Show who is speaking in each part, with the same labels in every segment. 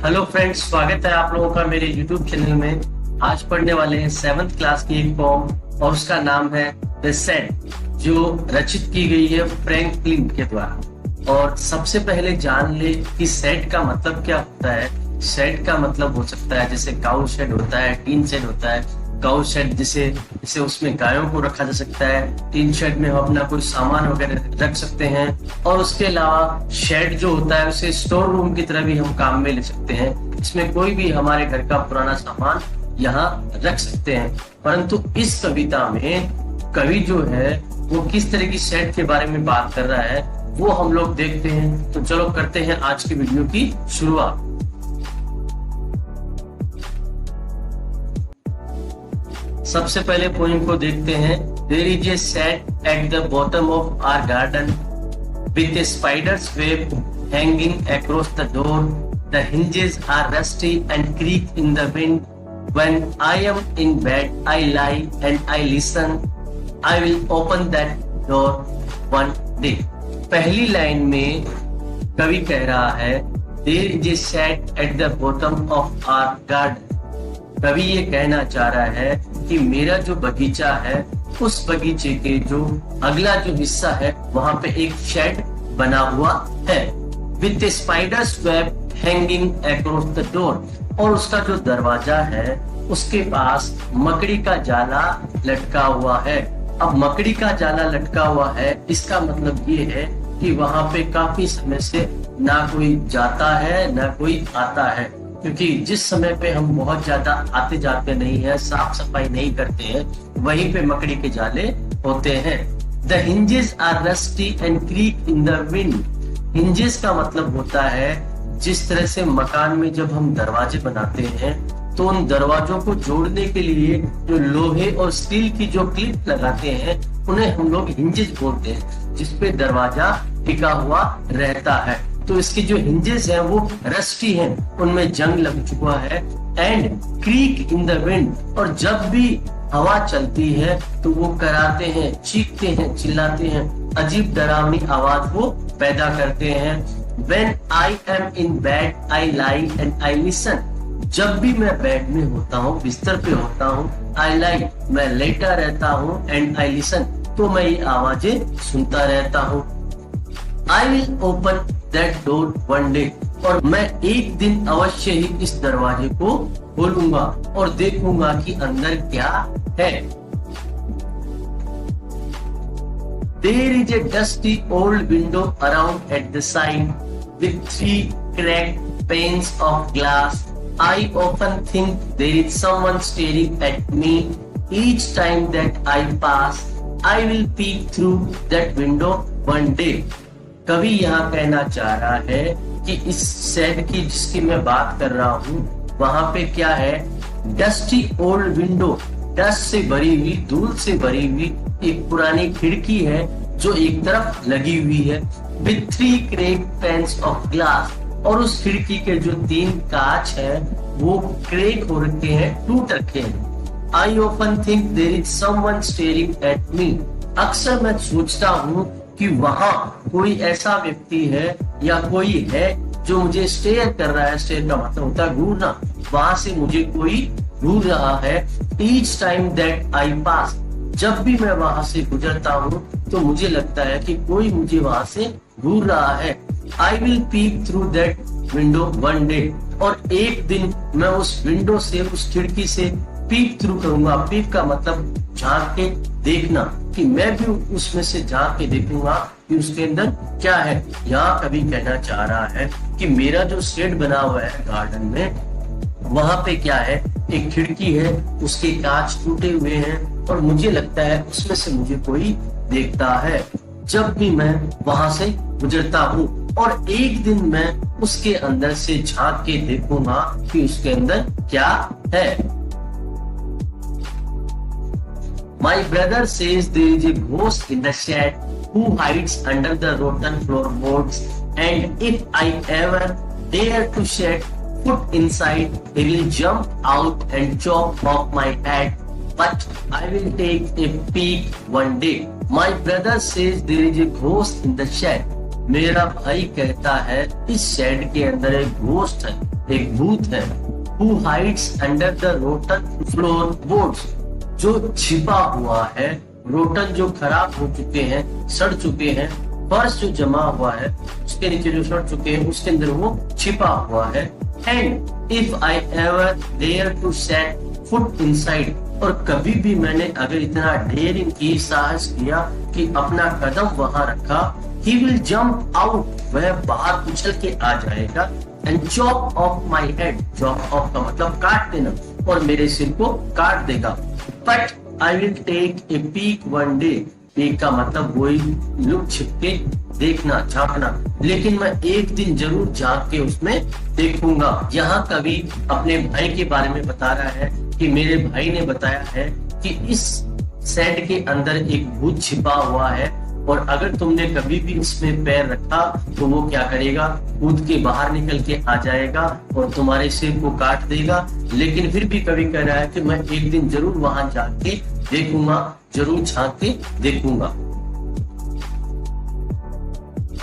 Speaker 1: Hello friends, स्वागत है आप लोगों का मेरे YouTube चैनल में। आज पढ़ने वाले हैं 7th क्लास की एक पोम और उसका नाम है द सेड, जो रचित की गई है फ्रैंकलिन के द्वारा। और सबसे पहले जान ले कि सेड का मतलब क्या होता है। सेड का मतलब हो सकता है जैसे काउ शेड होता है, टीन शेड होता है। काउ शेड जिसे उसमें गायों को रखा जा सकता है। टीन शेड में हम अपना कोई सामान वगैरह रख सकते हैं। और उसके अलावा शेड जो होता है उसे स्टोर रूम की तरह भी हम काम में ले सकते हैं। इसमें कोई भी हमारे घर का पुराना सामान यहाँ रख सकते हैं। परंतु इस कविता में कवि जो है वो किस तरह की शेड के बारे में बात कर रहा है वो हम लोग देखते हैं। तो चलो करते हैं आज की वीडियो की शुरुआत। सबसे पहले पोएम को देखते हैं। There is a shed at the bottom of our garden with a spider's web hanging across the door. The hinges are rusty and creak in the wind. When I am in bed, I lie and I listen. I will open that door one day. पहली line में कवि कह रहा है There is a shed at the bottom of our garden. कवि ये कहना चाह रहा है कि मेरा जो बगीचा है उस बगीचे के जो अगला जो हिस्सा है वहां पे एक शेड बना हुआ है with spiders web hanging across the door. और उसका जो दरवाजा है उसके पास मकड़ी का जाला लटका हुआ है। अब मकड़ी का जाला लटका हुआ है इसका मतलब ये है कि वहां पे काफी समय से ना कोई जाता है ना कोई आता है, क्योंकि जिस समय पे हम बहुत ज्यादा आते जाते नहीं है, साफ सफाई नहीं करते हैं, वहीं पे मकड़ी के जाले होते हैं। The hinges are rusty and creak in the wind. Hinges का मतलब होता है जिस तरह से मकान में जब हम दरवाजे बनाते हैं तो उन दरवाजों को जोड़ने के लिए जो लोहे और स्टील की जो क्लिप लगाते हैं उन्हें हम लोग हिंजेस बोलते हैं, जिसपे दरवाजा टिका हुआ रहता है। तो इसके जो हिंजेस हैं वो रस्टी हैं, उनमें जंग लग चुका है। And creak in the wind, और जब भी हवा चलती है तो वो कराते हैं, चीखते हैं, चिल्लाते हैं, अजीब डरावनी आवाज वो पैदा करते हैं। When I am in bed, I lie and I listen. जब भी मैं बेड में होता हूँ, बिस्तर पे होता हूँ, I lie, मैं लेटा रहता हूँ, and I listen, तो मैं ये आवाजें सुनता रहता हूँ। I will open that door one day, और मैं एक दिन अवश्य ही इस दरवाजे को खोलूंगा और देखूंगा कि अंदर क्या है। There is a dusty old window around at the side with 3 cracked panes of glass. I often think there is someone staring at me. Each time that I pass, I will peek through that window one day. कवि यहाँ कहना चाह रहा है कि इस shade की जिसकी मैं बात कर रहा हूँ वहां पे क्या है, डस्टी ओल्ड विंडो, डस्ट से भरी हुई, धूल से भरी हुई एक पुरानी खिड़की है जो एक तरफ लगी हुई है with 3 cracked panes of glass। और उस खिड़की के जो 3 कांच है वो क्रेक हो रखे हैं, टूट रखे हैं। I often think there is someone staring at me. अक्सर मैं सोचता हूँ कि वहां कोई ऐसा व्यक्ति है या कोई है जो मुझे स्टेयर कर रहा है। स्टेयर का मतलब होता है घूरना, वहां से मुझे कोई घूर रहा है। Each time that I pass, जब भी मैं वहां से गुजरता हूँ तो मुझे लगता है कि कोई मुझे वहां से घूर रहा है। I will peek through that window one day, और एक दिन मैं उस विंडो से, उस खिड़की से पीक थ्रू करूंगा। पीक का मतलब झांक के देखना, कि मैं भी उसमें से झांक के देखूंगा कि उसके अंदर क्या है। यहाँ कभी कहना चाह रहा है कि मेरा जो शेड बना हुआ है गार्डन में वहां पे क्या है, एक खिड़की है, उसके कांच टूटे हुए हैं और मुझे लगता है उसमें से मुझे कोई देखता है जब भी मैं वहां से गुजरता हूँ। और एक दिन मैं उसके अंदर से झांक के देखूंगा कि उसके अंदर क्या है। My brother says there is a ghost in the shed who hides under the rotten floorboards, and if I ever dare to set foot inside, he will jump out and chop off my head. But I will take a peek one day. My brother says there is a ghost in the shed. मेरा भाई कहता है इस shade के अंदर एक ghost है। एक भूत है। Who hides under the rotten floorboards, जो छिपा हुआ है, रोटन जो खराब हो चुके हैं, सड़ चुके हैं, फर्श जो जमा हुआ है उसके नीचे जो सड़ चुके हैं उसके अंदर वो छिपा हुआ है। And if I ever dare to set foot inside, और कभी भी मैंने अगर इतना डेयरिंग की, साहस किया कि अपना कदम वहां रखा, he will jump out, वह बाहर उछल के आ जाएगा। and chop off my head, chop off का मतलब काट देना, और मेरे सिर को काट देगा। but I will take a peek one day, peek का मतलब वही लुक छिप के देखना, झांकना, लेकिन मैं एक दिन जरूर झांक के उसमें देखूंगा। यहाँ कवि अपने भाई के बारे में बता रहा है कि मेरे भाई ने बताया है कि इस शेड के अंदर एक भूत छिपा हुआ है, और अगर तुमने कभी भी इसमें पैर रखा तो वो क्या करेगा, कूद के बाहर निकल के आ जाएगा और तुम्हारे सिर को काट देगा। लेकिन फिर भी कवि कह रहा है कि मैं एक दिन जरूर वहां जाके देखूंगा, जरूर झांक के देखूंगा।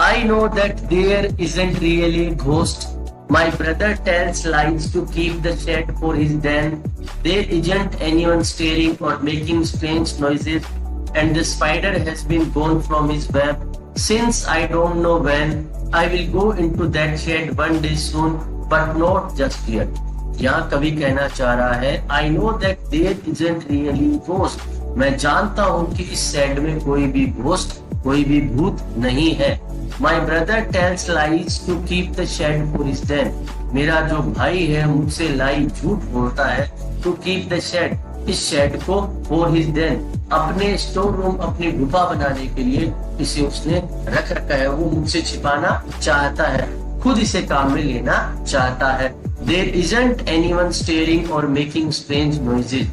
Speaker 1: I know that there isn't really a ghost. My brother tells lies to keep the shed for his den. There isn't anyone staring or making strange noises, and the spider has been gone from his web since I don't know when. I will go into that shed one day soon, but not just yet. यहाँ कवि कहना चाह रहा है I know that there isn't really a ghost. मैं जानता हूँ कि इस शेड में कोई भी घोस्ट, कोई भी भूत नहीं है। My brother tells lies to keep the shed for his den. मेरा जो भाई है मुझसे लाई, झूठ बोलता है, to keep the shed, इस शेड को for his den, अपने स्टोर रूम, अपनी गुफा बनाने के लिए इसे उसने रख रखा है। वो मुझसे छिपाना चाहता है, खुद इसे काम में लेना चाहता है। There isn't anyone staring or making strange noises.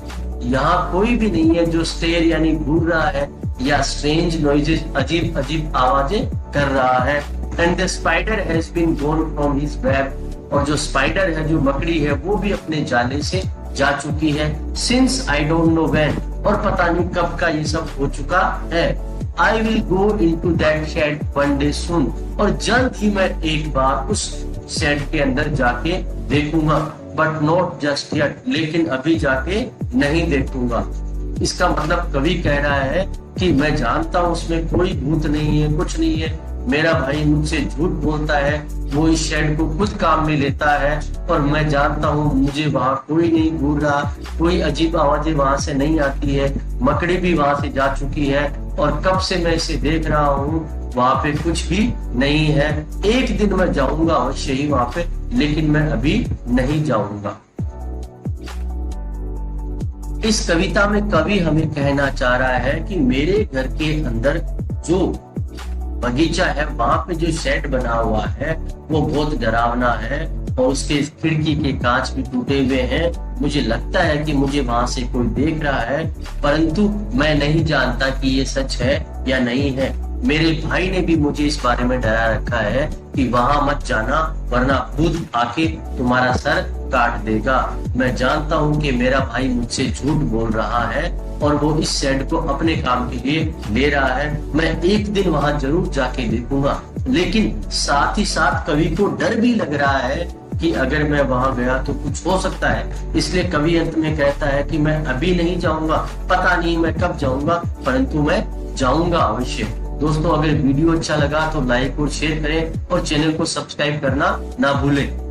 Speaker 1: यहाँ कोई भी नहीं है जो स्टेयर यानी घूर रहा है या स्ट्रेंज नॉइजेस, अजीब अजीब आवाजें कर रहा है। And the spider has been gone from his web, और जो स्पाइडर है, जो मकड़ी है, वो भी अपने जाले से जा चुकी है। Since I don't know when, और पता नहीं कब का ये सब हो चुका है। I will go into that shade one day soon, और जल्द ही मैं एक बार उस शेड के अंदर जाके देखूंगा, बट नॉट जस्ट येट, लेकिन अभी जाके नहीं देखूंगा। इसका मतलब कवि कह रहा है कि मैं जानता हूँ उसमें कोई भूत नहीं है, कुछ नहीं है, मेरा भाई मुझसे झूठ बोलता है, वो इस शेड को खुद काम में लेता है, और मैं जानता हूँ मुझे वहां कोई नहीं घूर रहा, कोई अजीब आवाजें वहां से नहीं आती है, मकड़ी भी वहां से जा चुकी है, और कब से मैं इसे देख रहा हूँ, वहां पे कुछ भी नहीं है। एक दिन मैं जाऊंगा अवश्य ही वहां पे, लेकिन मैं अभी नहीं जाऊंगा। इस कविता में कवि हमें कहना चाह रहा है कि मेरे घर के अंदर जो बगीचा है, वहां पे जो शेड बना हुआ है वो बहुत डरावना है, और उसके खिड़की के कांच भी टूटे हुए हैं। मुझे लगता है कि मुझे वहां से कोई देख रहा है, परंतु मैं नहीं जानता कि ये सच है या नहीं है। मेरे भाई ने भी मुझे इस बारे में डरा रखा है कि वहां मत जाना, वरना भूत आके तुम्हारा सर काट देगा। मैं जानता हूं कि मेरा भाई मुझसे झूठ बोल रहा है, और वो इस शेड को अपने काम के लिए ले रहा है। मैं एक दिन वहां जरूर जाके देखूंगा, लेकिन साथ ही साथ कवि को डर भी लग रहा है कि अगर मैं वहां गया तो कुछ हो सकता है। इसलिए कवि अंत में कहता है कि मैं अभी नहीं जाऊंगा, पता नहीं मैं कब जाऊंगा, परंतु मैं जाऊंगा अवश्य। दोस्तों, अगर वीडियो अच्छा लगा तो लाइक और शेयर करें, और चैनल को सब्सक्राइब करना ना भूलें।